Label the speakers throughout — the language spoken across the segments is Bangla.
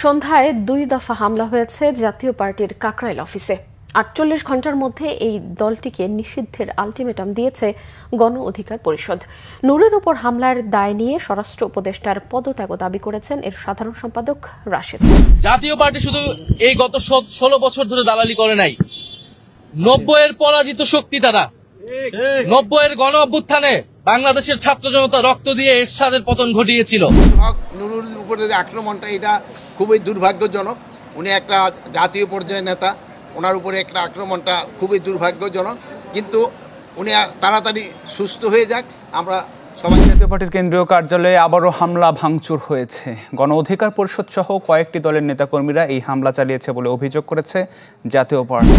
Speaker 1: সন্ধ্যায় 2 দফা হামলা হয়েছে জাতীয় পার্টির কাকরাইল অফিসে। 48 ঘন্টার মধ্যে এই দলটিকে নিষিদ্ধের আলটিমেটাম দিয়েছে গণ অধিকার পরিষদ। নূরের উপর হামলার দায় নিয়ে স্বরাষ্ট্র উপদেষ্টার পদত্যাগ দাবি করেছেন এর সাধারণ সম্পাদক রাশেদ।
Speaker 2: জাতীয় পার্টি শুধু এই গত 16 বছর ধরে দালালি করে নাই। 90-এর পরাজিত শক্তি তারা। 90-এর গণ অভ্যুত্থানে বাংলাদেশের ছাত্র জনতা রক্ত দিয়ে এরশাদের পতন ঘটিয়েছিল।
Speaker 3: নুরুর উপরে যে আক্রমণটা এটা খুবই দুর্ভাগ্যজনক। উনি একটা জাতীয় পর্যায়ের নেতা, ওনার উপরে একটা আক্রমণটা খুবই দুর্ভাগ্যজনক, কিন্তু উনি তাড়াতাড়ি সুস্থ হয়ে যাক আমরা সবাই।
Speaker 4: জাতীয় পার্টির কেন্দ্রীয় কার্যালয়ে আবারও হামলা ভাঙচুর হয়েছে। গণ অধিকার পরিষদ সহ কয়েকটি দলের নেতাকর্মীরা এই হামলা চালিয়েছে বলে অভিযোগ করেছে জাতীয় পার্টি।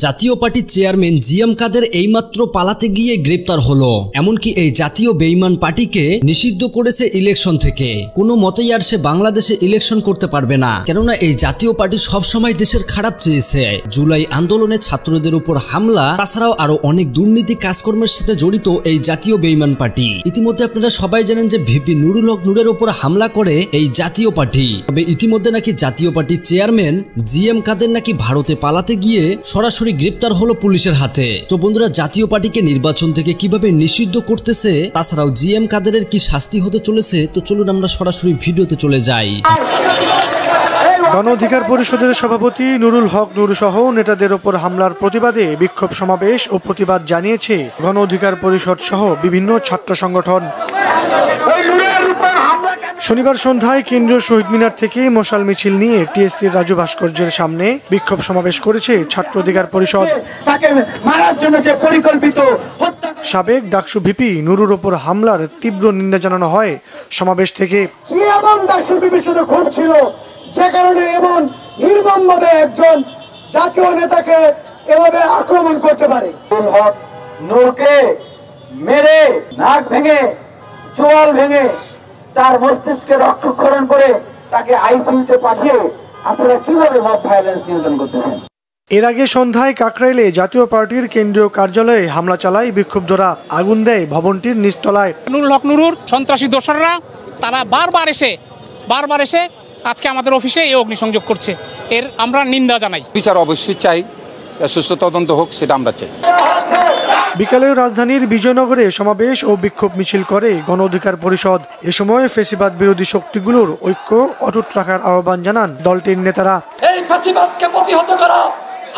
Speaker 5: জাতীয় পার্টির চেয়ারম্যান জিএম কাদের এইমাত্র পালাতে গিয়ে গ্রেপ্তার হলো। এমনকি এই জাতীয় বেঈমান পার্টিকে নিষিদ্ধ করেছে ইলেকশন থেকে। কোনো মতেই আর সে বাংলাদেশে ইলেকশন করতে পারবে না, কেননা এই জাতীয় পার্টি সবসময় দেশের খারাপ চেয়েছে। জুলাই আন্দোলনে ছাত্রদের উপর হামলা, তাছাড়াও আরো অনেক দুর্নীতি কাজকর্মের সাথে জড়িত এই জাতীয় বেঈমান পার্টি। ইতিমধ্যে আপনারা সবাই জানেন যে ভিপি নুরুল হক নূরের উপর হামলা করে এই জাতীয় পার্টি। তবে ইতিমধ্যে নাকি জাতীয় পার্টির চেয়ারম্যান জিএম কাদের নাকি ভারতে পালাতে গিয়ে সরাসরি গ্রেপ্তার হলো পুলিশের হাতে। তো বন্ধুরা, জাতীয় পার্টিকে নির্বাচন থেকে কিভাবে নিষিদ্ধ করতেছে, তাছাড়াও জিএম কাদেরের কি শাস্তি হতে চলেছে, তো চলুন আমরা সরাসরি ভিডিওতে চলে যাই।
Speaker 6: গণ অধিকার পরিষদের সভাপতি নুরুল হক নূর সহ নেতাদের ওপর হামলার প্রতিবাদে বিক্ষোভ সমাবেশ ও প্রতিবাদ জানিয়েছে গণ অধিকার পরিষদ সহ বিভিন্ন ছাত্র সংগঠন। শনিবার সন্ধ্যায় কেন্দ্রীয় শহীদ মিনার থেকে মশাল মিছিল নিয়ে টিএসসির রাজু ভাস্কর্যের সামনে বিক্ষোভ সমাবেশ করেছে ছাত্র অধিকার পরিষদ। সাবেক ডাকসু ভিপি নুরুর ওপর হামলার তীব্র নিন্দা জানানো হয় সমাবেশ থেকে।
Speaker 7: খুব ছিল যে কারণে এমন নির্মমভাবে একজন জাতীয় নেতাকে এভাবে আক্রমণ করতে পারে। নূরকে মেরে নাক ভেঙে চোয়াল ভেঙে তার মস্তিষ্কে রক্তক্ষরণ করে তাকে আইসিইউতে পাঠিয়ে আপনারা কিভাবে মব ভায়োলেন্স নিয়ন্ত্রণ করতেছেন?
Speaker 6: এর আগে সন্ধ্যায় কাকরাইলে জাতীয় পার্টির কেন্দ্রীয় কার্যালয়ে হামলা চালায় বিক্ষুব্ধরা। আগুন দেয় ভবনটির নিচতলায়।
Speaker 8: নুরুল হক নুরুর সন্ত্রাসী দোসররা তারা বারবার এসে আজকে আমাদের অফিসে এই অগ্নিসংযোগ করছে। এর আমরা নিন্দা জানাই।
Speaker 9: বিচার অবশ্যই চাই, সুষ্ঠু তদন্ত হোক, সেটা আমরা চাই।
Speaker 6: বিকালে রাজধানীর বিজয়নগরে সমাবেশ ও বিক্ষোভ মিছিল করে গণ অধিকার পরিষদ। এ সময় ফ্যাসিবাদ বিরোধী শক্তিগুলোর ঐক্য অটুট রাখার আহ্বান জানান দলটির নেতারা।
Speaker 7: এই ফ্যাসিবাদকে প্রতিহত করা,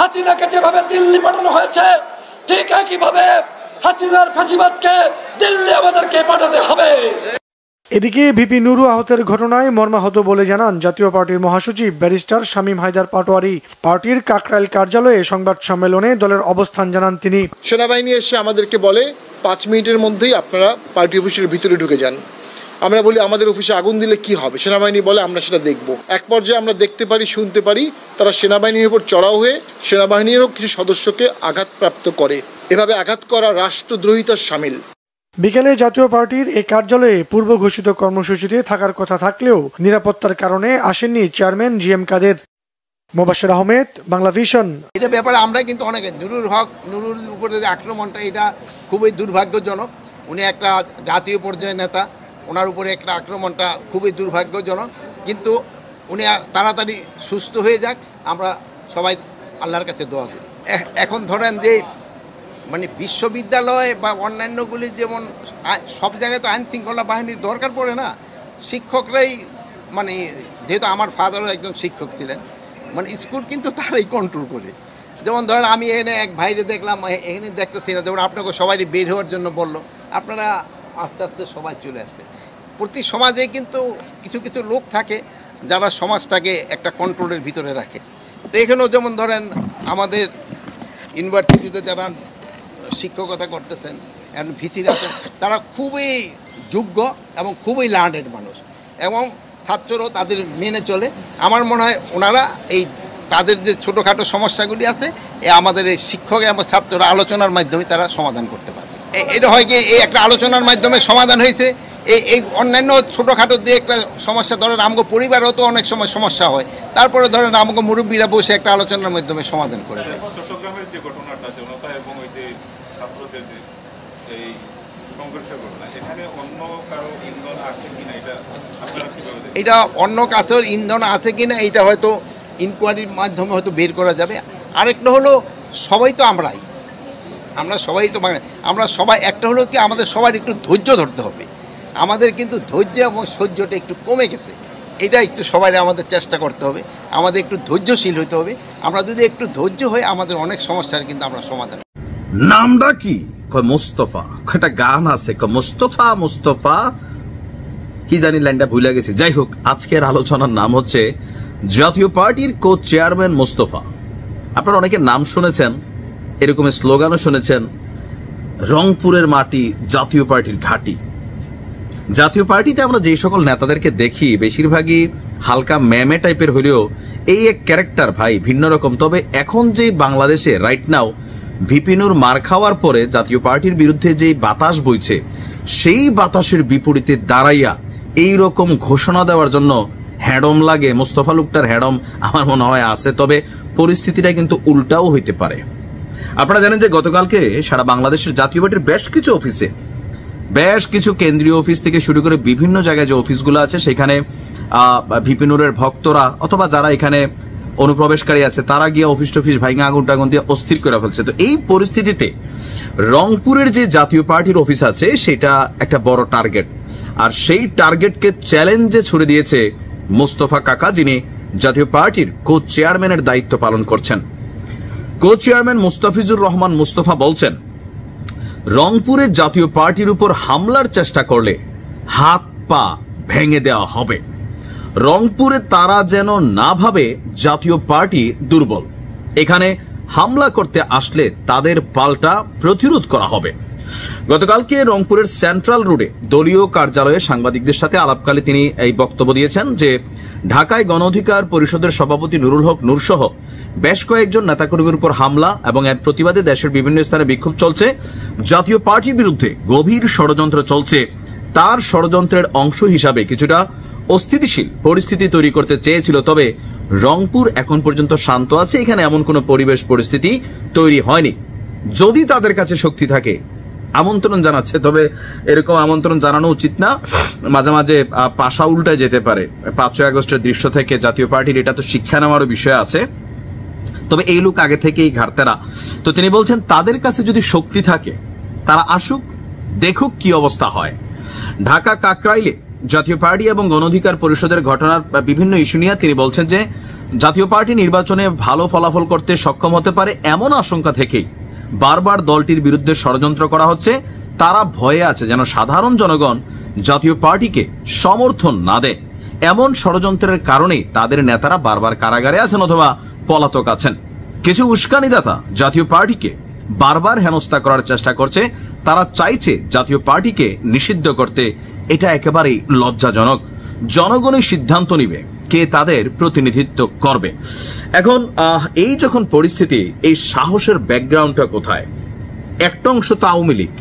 Speaker 7: হাসিনাকে যেভাবে দিল্লি পাঠানো হয়েছে, ঠিক একইভাবে হাসিনার ফ্যাসিবাদকে দিল্লি আমাদেরকে পাঠাতে হবে।
Speaker 6: এদিকে ভিপি নুরু আহতের ঘটনায় মর্মাহত বলে জানান জাতীয় পার্টির মহাসচিব ব্যারিস্টার শামীম হায়দার পাটোয়ারি। পার্টির কাকরাইল কার্যালয়ে সংবাদ সম্মেলনে দলের অবস্থান জানান তিনি।
Speaker 3: সেনাবাহিনী এসে আমাদেরকে বলে 5 মিনিটের মধ্যেই আপনারা পার্টি অফিসের ভিতরে ঢুকে যান। আমরা বলি আমাদের অফিসে আগুন দিলে কি হবে? সেনাবাহিনী বলে আমরা সেটা দেখব। এক পর্যায়ে আমরা দেখতে পারি, শুনতে পারি তারা সেনাবাহিনীর উপর চড়াও হয়ে সেনাবাহিনীরও কিছু সদস্যকে আঘাতপ্রাপ্ত করে। এভাবে আঘাত করা রাষ্ট্রদ্রোহিতার শামিল।
Speaker 6: বিকেলে জাতীয় পার্টির এই কার্যালয়ে পূর্ব ঘোষিত কর্মসূচিতে থাকার কথা থাকলেও নিরাপত্তার কারণে আসেননি চেয়ারম্যান জিএম কাদের। মোবাশ্বের আহমেদ, বাংলা ভিশন।
Speaker 3: এটা ব্যাপারে আমরা কিন্তু অনেকে নুরুর উপরে যে আক্রমণটা এটা খুবই দুর্ভাগ্যজনক। উনি একটা জাতীয় পর্যায়ের নেতা, ওনার উপরে একটা আক্রমণটা খুবই দুর্ভাগ্যজনক, কিন্তু উনি তাড়াতাড়ি সুস্থ হয়ে যাক আমরা সবাই আল্লাহর কাছে দোয়া করি। এখন ধরেন যে মানে বিশ্ববিদ্যালয় বা অন্যান্যগুলি যেমন সব জায়গায় তো আইন শৃঙ্খলা বাহিনীর দরকার পড়ে না, শিক্ষকরাই মানে যেহেতু আমার ফাদারও একজন শিক্ষক ছিলেন, মানে স্কুল কিন্তু তারাই কন্ট্রোল করে। যেমন ধরেন আমি এখানে এক ভাইরে দেখলাম, এখানে দেখতেছি না, যেমন আপনাকে সবাই বের হওয়ার জন্য বললো, আপনারা আস্তে আস্তে সবাই চলে আসতে। প্রতি সমাজে কিন্তু কিছু কিছু লোক থাকে যারা সমাজটাকে একটা কন্ট্রোলের ভিতরে রাখে। তো এখানেও যেমন ধরেন আমাদের ইউনিভার্সিটিতে যারা শিক্ষকতা করতেছেন এখন ভিসিরা আছেন, তারা খুবই যোগ্য এবং খুবই লার্নেড মানুষ এবং ছাত্ররাও তাদের মেনে চলে। আমার মনে হয় ওনারা এই তাদের যে ছোটোখাটো সমস্যাগুলি আছে আমাদের এই শিক্ষক এবং ছাত্ররা আলোচনার মাধ্যমে তারা সমাধান করতে পারে। এটা হয় কি এই একটা আলোচনার মাধ্যমে সমাধান হয়েছে। এই অন্যান্য ছোটোখাটো দিয়ে একটা সমস্যা, ধরেন আমগো পরিবারেও তো অনেক সময় সমস্যা হয়, তারপরে ধরেন আমগো মুরব্বীরা বসে একটা আলোচনার মাধ্যমে সমাধান করে দেয়। এটা অন্য কাছের ইন্ধন আছে কিনা এটা হয়তো ইনকোয়ারির মাধ্যমে হয়তো বের করা যাবে। আরেকটা হলো সবাই তো আমরা সবাই তো আমরা সবাই, একটা হলো কি আমাদের সবার একটু ধৈর্য ধরতে হবে। আমাদের কিন্তু ধৈর্য এবং সহ্যটা একটু কমে গেছে, এটা একটু সবাই আমাদের চেষ্টা করতে হবে, আমাদের একটু ধৈর্যশীল হতে হবে। আমরা যদি একটু ধৈর্য হই আমাদের অনেক সমস্যার কিন্তু আমরা সমাধান।
Speaker 10: নামটা কি? মোস্তফা, একটা গান আছে মোস্তফা মোস্তফা কি জানি, লাইনটা ভুলে গেছি। যাই হোক, আজকের আলোচনার নাম হচ্ছে জাতীয় পার্টির কো চেয়ারম্যান মোস্তফা। আপনারা অনেকে নাম শুনেছেন, এরকম স্লোগানও শুনেছেন, রংপুরের মাটি জাতীয় পার্টির ঘাঁটি। জাতীয় পার্টিতে আমরা যে সকল নেতাদেরকে দেখি বেশিরভাগই হালকা ম্যামে টাইপের হলেও এই এক ক্যারেক্টার ভাই ভিন্ন রকম। তবে এখন যে বাংলাদেশে রাইট নাও ভিপিনুর মার খাওয়ার পরে জাতীয় পার্টির বিরুদ্ধে যে বাতাস বইছে, সেই বাতাসের বিপরীতে দাঁড়াইয়া এই রকম ঘোষণা দেওয়ার জন্য হ্যাডম লাগে। মোস্তফা লোকটার হ্যাডম আমার মনে হয় আছে, তবে পরিস্থিতিটা কিন্তু উল্টাও হইতে পারে। আপনারা জানেন যে গতকালকে সারা বাংলাদেশের জাতীয় পার্টির বেশ কিছু অফিসে, বেশ কিছু কেন্দ্রীয় অফিস থেকে শুরু করে বিভিন্ন জায়গায় যে অফিসগুলো আছে সেখানে ভিপিনুরের ভক্তরা অথবা যারা এখানে অনুপ্রবেশকারী আছে তারা গিয়ে অফিস টফিস ভাঙা আগুন টাগুন দিয়ে অস্থির করে ফেলছে। তো এই পরিস্থিতিতে রংপুরের যে জাতীয় পার্টির অফিস আছে সেটা একটা বড় টার্গেট, আর সেই টার্গেটকে চ্যালেঞ্জে ছুড়ে দিয়েছে মোস্তফা কাকা, যিনি জাতীয় পার্টির কো চেয়ারম্যানের দায়িত্ব পালন করছেন। কো চেয়ারম্যান মুস্তাফিজুর রহমান মোস্তফা বলছেন, রংপুরের জাতীয় পার্টির উপর হামলার চেষ্টা করলে হাত পা ভেঙে দেওয়া হবে। রংপুরে তারা যেন না ভাবে জাতীয় পার্টি দুর্বল, এখানে হামলা করতে আসলে তাদের পাল্টা প্রতিরোধ করা হবে। গতকালকে রংপুরের সেন্ট্রাল রোডে দলীয় কার্যালয়ে সাংবাদিকদের সাথে আলাপকালে তিনি এই বক্তব্য দিয়েছেন যে ঢাকায় গণ অধিকার পরিষদের সভাপতি নুরুল হক নূর সহ বেশ কয়েকজন নেতাকর্মীর উপর হামলা এবং এর প্রতিবাদে দেশের বিভিন্ন স্থানে বিক্ষোভ চলছে। জাতীয় পার্টির বিরুদ্ধে গভীর ষড়যন্ত্র চলছে, তার ষড়যন্ত্রের অংশ হিসাবে কিছুটা অস্থিতিশীল পরিস্থিতি তৈরি করতে চেয়েছিল। তবে রংপুর এখন পর্যন্ত শান্ত আছে, এখানে এমন কোনো পরিবেশ পরিস্থিতি তৈরি হয়নি। যদি তাদের কাছে শক্তি থাকে আমন্ত্রণ জানাচ্ছে, তবে এরকম আমন্ত্রণ জানানো উচিত না, মাঝে মাঝে পাশা উল্টায় যেতে পারে। 5ই আগস্টের দৃশ্য থেকে জাতীয় পার্টির এটা তো শিক্ষা নেওয়ারও বিষয় আছে। তবে এই লোক আগে থেকেই ঘাটতেরা, তো তিনি বলছেন তাদের কাছে যদি শক্তি থাকে তারা আসুক, দেখুক কি অবস্থা হয়। ঢাকা কাকরাইলে জাতীয় পার্টি এবং গণ অধিকার পরিষদের ঘটনার বিভিন্ন ইস্যু নিয়ে তিনি বলছেন যে জাতীয় পার্টি নির্বাচনে ভালো ফলাফল করতে সক্ষম হতে পারে এমন আশঙ্কা থেকেই বারবার দলটির বিরুদ্ধে ষড়যন্ত্র করা হচ্ছে। তারা ভয়ে আছে যেন সাধারণ জনগণ জাতীয় পার্টিকে সমর্থন না দেয়। এমন ষড়যন্ত্রের কারণেই তাদের নেতারা বারবার কারাগারে আছেন অথবা পলাতক আছেন। কিছু উস্কানিদাতা জাতীয় পার্টিকে বারবার হেনস্থা করার চেষ্টা করছে, তারা চাইছে জাতীয় পার্টিকে নিষিদ্ধ করতে। এটা একেবারেই লজ্জাজনক। জনগণই সিদ্ধান্ত নিবে কে তাদের প্রতিনিধিত্ব করবে। এখন এই যখন পরিস্থিতি, এই সাহসের ব্যাকগ্রাউন্ডটা কোথায়? একটা অংশ তো আওয়ামী লীগ,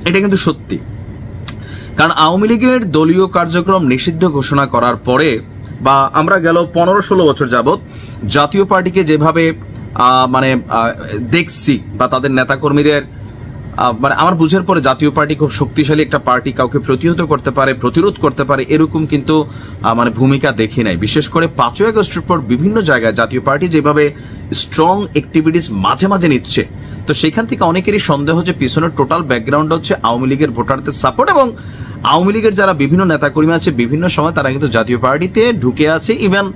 Speaker 10: এটা কিন্তু সত্যি। কারণ আওয়ামী লীগের দলীয় কার্যক্রম নিষিদ্ধ ঘোষণা করার পরে বা আমরা গেল 15-16 বছর যাবত জাতীয় পার্টিকে যেভাবে দেখছি বা তাদের নেতাকর্মীদের আমার বুঝার পরে জাতীয় পার্টি খুব শক্তিশালী একটা পার্টি, কাউকে প্রতিহত করতে পারে, প্রতিরোধ করতে পারে, এরকম কিন্তু ভূমিকা দেখি নাই। বিশেষ করে 5ই আগস্টের পর বিভিন্ন জায়গায় জাতীয় পার্টি যেভাবে স্ট্রং অ্যাক্টিভিটিস মাঝে মাঝে নিচ্ছে, তো সেখান থেকে অনেকেরই সন্দেহ যে পিছনের টোটাল ব্যাকগ্রাউন্ড হচ্ছে আওয়ামী লীগের ভোটারদের সাপোর্ট, এবং আওয়ামী লীগের যারা বিভিন্ন নেতাকর্মী আছে বিভিন্ন সময় তারা কিন্তু জাতীয় পার্টিতে ঢুকে আছে, ইভেন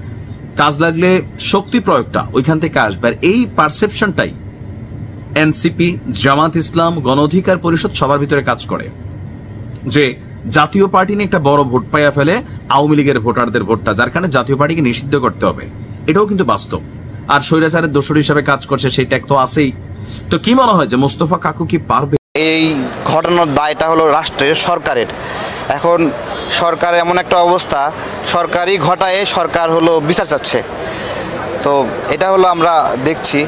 Speaker 10: কাজ লাগলে শক্তি প্রয়োগটা ওইখান থেকে আসবে। আর এই পারসেপশনটাই এনসিপি, জামাত ইসলাম, গণ অধিকার পরিষদ সবার ভিতরে কাজ করে যে জাতীয় পার্টি নিয়ে একটা বড় ভোট পাইয়া ফেলে আওয়ামী লীগের ভোটারদের ভোটটা, যার কারণে জাতীয় পার্টিকে নিষিদ্ধ করতে হবে। এটাও কিন্তু বাস্তব। আর স্বৈরাচারের দোসর হিসাবে কাজ করছে সেই ট্যাগ তো আছেই। তো কি মনে হয় যে মোস্তফা কাকু কি পারবে?
Speaker 11: এই ঘটনার দায়টা হলো রাষ্ট্রের, সরকারের। এখন সরকারের এমন একটা অবস্থা, সরকারই ঘটায় সরকার হলো বিচার চাচ্ছে। তো এটা হলো আমরা দেখছি,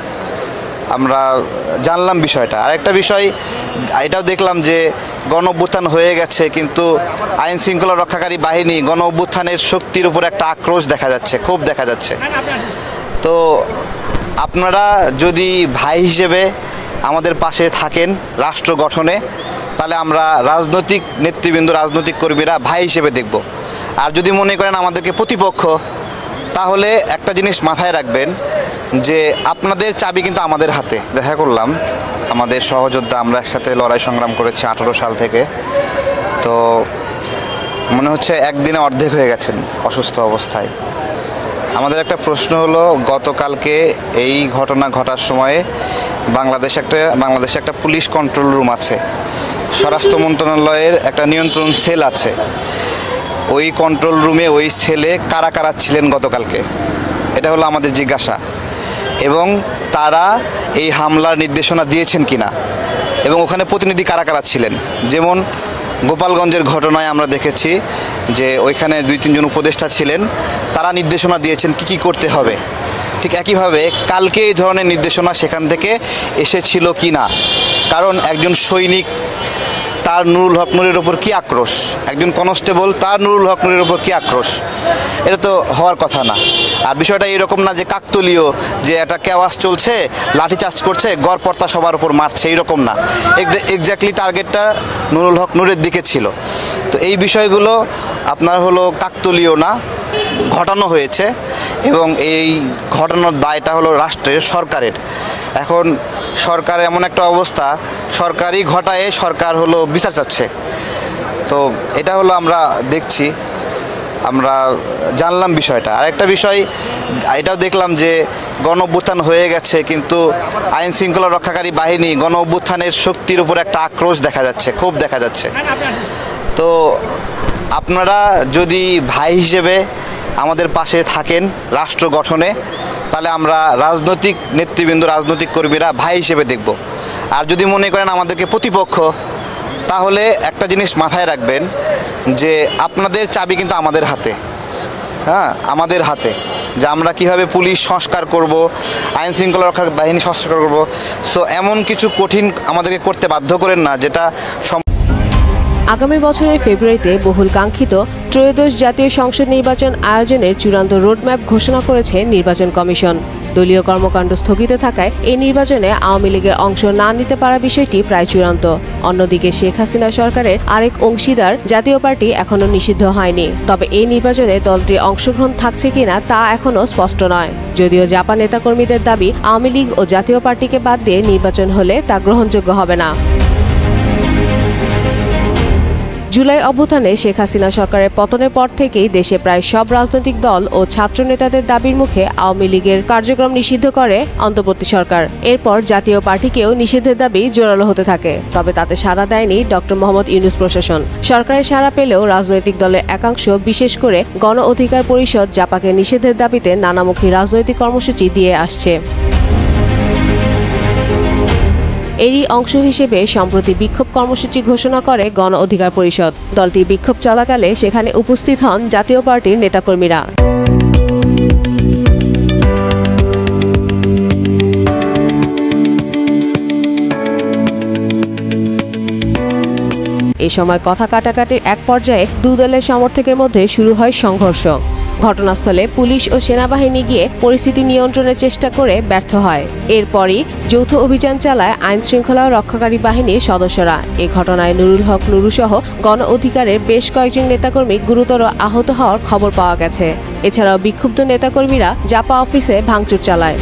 Speaker 11: আমরা জানলাম বিষয়টা। আরেকটা বিষয় এটাও দেখলাম যে গণ অভ্যুত্থান হয়ে গেছে, কিন্তু আইন শৃঙ্খলা রক্ষাকারী বাহিনী গণ অভ্যুত্থানের শক্তির উপর একটা আক্রোশ দেখা যাচ্ছে, ক্ষোভ দেখা যাচ্ছে। তো আপনারা যদি ভাই হিসেবে আমাদের পাশে থাকেন রাষ্ট্র গঠনে, তাহলে আমরা রাজনৈতিক নেতৃবৃন্দ, রাজনৈতিক কর্মীরা ভাই হিসেবে দেখব। আর যদি মনে করেন আমাদেরকে প্রতিপক্ষ, তাহলে একটা জিনিস মাথায় রাখবেন যে আপনাদের চাবি কিন্তু আমাদের হাতে। দেখা করলাম আমাদের সহযোদ্ধা, আমরা একসাথে লড়াই সংগ্রাম করেছি 18 সাল থেকে। তো মনে হচ্ছে একদিনে অর্ধেক হয়ে গেছেন অসুস্থ অবস্থায়। আমাদের একটা প্রশ্ন হলো, গতকালকে এই ঘটনা ঘটার সময়ে বাংলাদেশে একটা পুলিশ কন্ট্রোল রুম আছে, স্বরাষ্ট্র মন্ত্রণালয়ের একটা নিয়ন্ত্রণ সেল আছে। ওই কন্ট্রোল রুমে ওই সেলে কারা কারা ছিলেন গতকালকে, এটা হলো আমাদের জিজ্ঞাসা। এবং তারা এই হামলার নির্দেশনা দিয়েছেন কিনা, এবং ওখানে প্রতিনিধি কারা কারা ছিলেন। যেমন গোপালগঞ্জের ঘটনায় আমরা দেখেছি যে ওইখানে 2-3 জন উপদেষ্টা ছিলেন, তারা নির্দেশনা দিয়েছেন কি করতে হবে। ঠিক একইভাবে কালকে এই ধরনের নির্দেশনা সেখান থেকে এসেছিল কি না। কারণ একজন সৈনিক তার নুরুল হক নূরের ওপর কী আক্রোশ, একজন কনস্টেবল তার নুরুল হক নূরের ওপর কী আক্রোশ, এটা তো হওয়ার কথা না। আর বিষয়টা এরকম না যে কাকতলীয়, যে একটা কেওয়াস চলছে, লাঠিচার্জ করছে, গড়পড়তা সবার উপর মারছে, এইরকম না। এক্স্যাক্টলি টার্গেটটা নুরুল হক নূরের দিকে ছিল। তো এই বিষয়গুলো আপনার হলো কাকতলীয় না, ঘটানো হয়েছে, এবং এই ঘটানোর দায়টা হলো রাষ্ট্রের, সরকারের। এখন সরকার এমন একটা অবস্থা, সরকারই ঘটায়, সরকার হলো বিচার চাচ্ছে। তো এটা হলো আমরা দেখছি, আমরা জানলাম বিষয়টা। আর একটা বিষয় এটাও দেখলাম যে গণ অভ্যুত্থান হয়ে গেছে, কিন্তু আইন শৃঙ্খলা রক্ষাকারী বাহিনী গণ অভ্যুত্থানের শক্তির উপর একটা আক্রোশ দেখা যাচ্ছে, ক্ষোভ দেখা যাচ্ছে। তো আপনারা যদি ভাই হিসেবে আমাদের পাশে থাকেন রাষ্ট্র গঠনে, তাহলে আমরা রাজনৈতিক নেতৃবৃন্দ, রাজনৈতিক কর্মীরা ভাই হিসেবে দেখব। আর যদি মনে করেন আমাদেরকে প্রতিপক্ষ, তাহলে একটা জিনিস মাথায় রাখবেন যে আপনাদের চাবি কিন্তু আমাদের হাতে। হ্যাঁ, আমাদের হাতে, যে আমরা কীভাবে পুলিশ সংস্কার করব, আইন শৃঙ্খলা রক্ষা বাহিনী সংস্কার করব। সো এমন কিছু কঠিন আমাদেরকে করতে বাধ্য করেন না যেটা।
Speaker 1: আগামী বছরের ফেব্রুয়ারিতে বহুল কাঙ্ক্ষিত ত্রয়োদশ জাতীয় সংসদ নির্বাচন আয়োজনের চূড়ান্ত রোডম্যাপ ঘোষণা করেছে নির্বাচন কমিশন। দলীয় কর্মকাণ্ড স্থগিত থাকায় এই নির্বাচনে আওয়ামী লীগের অংশ না নিতে পারা বিষয়টি প্রায় চূড়ান্ত। অন্যদিকে শেখ হাসিনা সরকারের আরেক অংশীদার জাতীয় পার্টি এখনো নিষিদ্ধ হয়নি। তবে এই নির্বাচনে দলটির অংশগ্রহণ থাকছে কিনা তা এখনো স্পষ্ট নয়। যদিও জাপা নেতাকর্মীদের দাবি, আওয়ামী লীগ ও জাতীয় পার্টিকে বাদ দিয়ে নির্বাচন হলে তা গ্রহণযোগ্য হবে না। জুলাই অভ্যুত্থানে শেখ হাসিনা সরকারের পতনের পর থেকেই দেশে প্রায় সব রাজনৈতিক দল ও ছাত্র নেতাদের দাবির মুখে আওয়ামী লীগের কার্যক্রম নিষিদ্ধ করে অন্তর্বর্তী সরকার। এরপর জাতীয় পার্টিকেও নিষিদ্ধের দাবি জোরালো হতে থাকে। তবে তাতে সাড়া দেয়নি ডক্টর মোহাম্মদ ইউনূস প্রশাসন। সরকারের সাড়া পেলেও রাজনৈতিক দলের একাংশ, বিশেষ করে গণ অধিকার পরিষদ, জাপাকে নিষেধের দাবিতে নানামুখী রাজনৈতিক কর্মসূচি দিয়ে আসছে। এরই অংশ হিসেবে সম্প্রতি বিক্ষোভ কর্মসূচি ঘোষণা করে গণ অধিকার পরিষদ। দলটি বিক্ষোভ চলাকালে সেখানে উপস্থিত হন জাতীয় পার্টির নেতাকর্মীরা। এ সময় কথা কাটাকাটির এক পর্যায়ে দু দলের সমর্থকের মধ্যে শুরু হয় সংঘর্ষ। ঘটনাস্থলে পুলিশ ও সেনাবাহিনী গিয়ে পরিস্থিতি নিয়ন্ত্রণের চেষ্টা করে ব্যর্থ হয়। এরপরই যৌথ অভিযান চালায় আইন শৃঙ্খলা রক্ষাকারী বাহিনীর সদস্যরা। এ ঘটনায় নুরুল হক নুরু সহ গণ অধিকারের বেশ কয়েকজন নেতাকর্মী গুরুতর আহত হওয়ার খবর পাওয়া গেছে। এছাড়াও বিক্ষুব্ধ নেতাকর্মীরা জাপা অফিসে ভাঙচুর চালায়।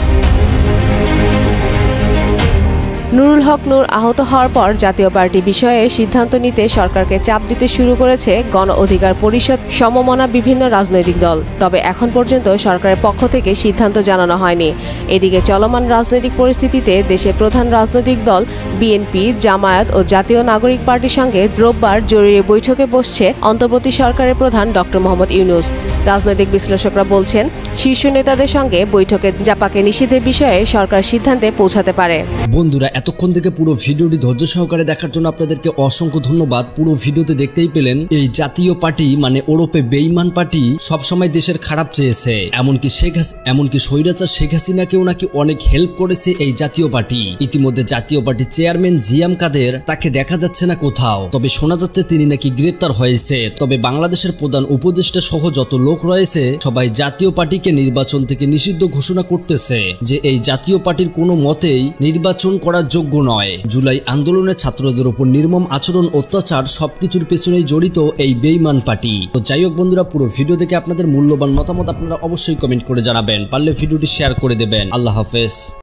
Speaker 1: নুরুল হক নূর আহত হওয়ার পর জাতীয় পার্টি বিষয়ে সিদ্ধান্ত নিতে সরকারকে চাপ দিতে শুরু করেছে গণ অধিকার পরিষদ সমমনা বিভিন্ন রাজনৈতিক দল। তবে এখন পর্যন্ত সরকারের পক্ষ থেকে সিদ্ধান্ত জানানো হয়নি। এদিকে চলমান রাজনৈতিক পরিস্থিতিতে দেশের প্রধান রাজনৈতিক দল বিএনপি, জামায়াত ও জাতীয় নাগরিক পার্টির সঙ্গে রোববার জরুরি বৈঠকে বসছে অন্তর্বর্তী সরকারের প্রধান ডক্টর মোহাম্মদ ইউনূস। রাজনৈতিক বিশ্লেষকরা বলছেন, শীর্ষ নেতাদের সঙ্গে বৈঠকে জাপাকে নিষিদ্ধের বিষয়ে সরকার সিদ্ধান্তে পৌঁছাতে পারে।
Speaker 5: বন্ধুরা, এতক্ষণ থেকে পুরো ভিডিওটি ধৈর্য সহকারে দেখার জন্য আপনাদেরকে অসংখ্য ধন্যবাদ। পুরো ভিডিওতে দেখতেই পেলেন এই জাতীয় পার্টি মানে ওরফে বেঈমান পার্টি সবসময় দেশের খারাপ চেয়েছে। এমনকি স্বৈরাচার শেখ হাসিনাকেও নাকি অনেক হেল্প করেছে এই জাতীয় পার্টি। ইতিমধ্যে জাতীয় পার্টির চেয়ারম্যান জিএম কাদের, তাকে দেখা যাচ্ছে না কোথাও। তবে শোনা যাচ্ছে তিনি নাকি গ্রেপ্তার হয়েছে। তবে বাংলাদেশের প্রধান উপদেষ্টা সহ যত লোক রয়েছে সবাই জাতীয় পার্টিকে নির্বাচন থেকে নিষিদ্ধ ঘোষণা করতেছে, যে এই জাতীয় পার্টির কোনো মতেই নির্বাচন করার যোগ্য নয়। জুলাই আন্দোলনে ছাত্রদের উপর নির্মম আচরণ, অত্যাচার সবকিছুর পেছনেই জড়িত এই বেঈমান পার্টি। তো যাই হোক বন্ধুরা, পুরো ভিডিও দেখে আপনাদের মূল্যবান মতামত আপনারা অবশ্যই কমেন্ট করে জানাবেন, পারলে ভিডিওটি শেয়ার করে দেবেন। আল্লাহ হাফেজ।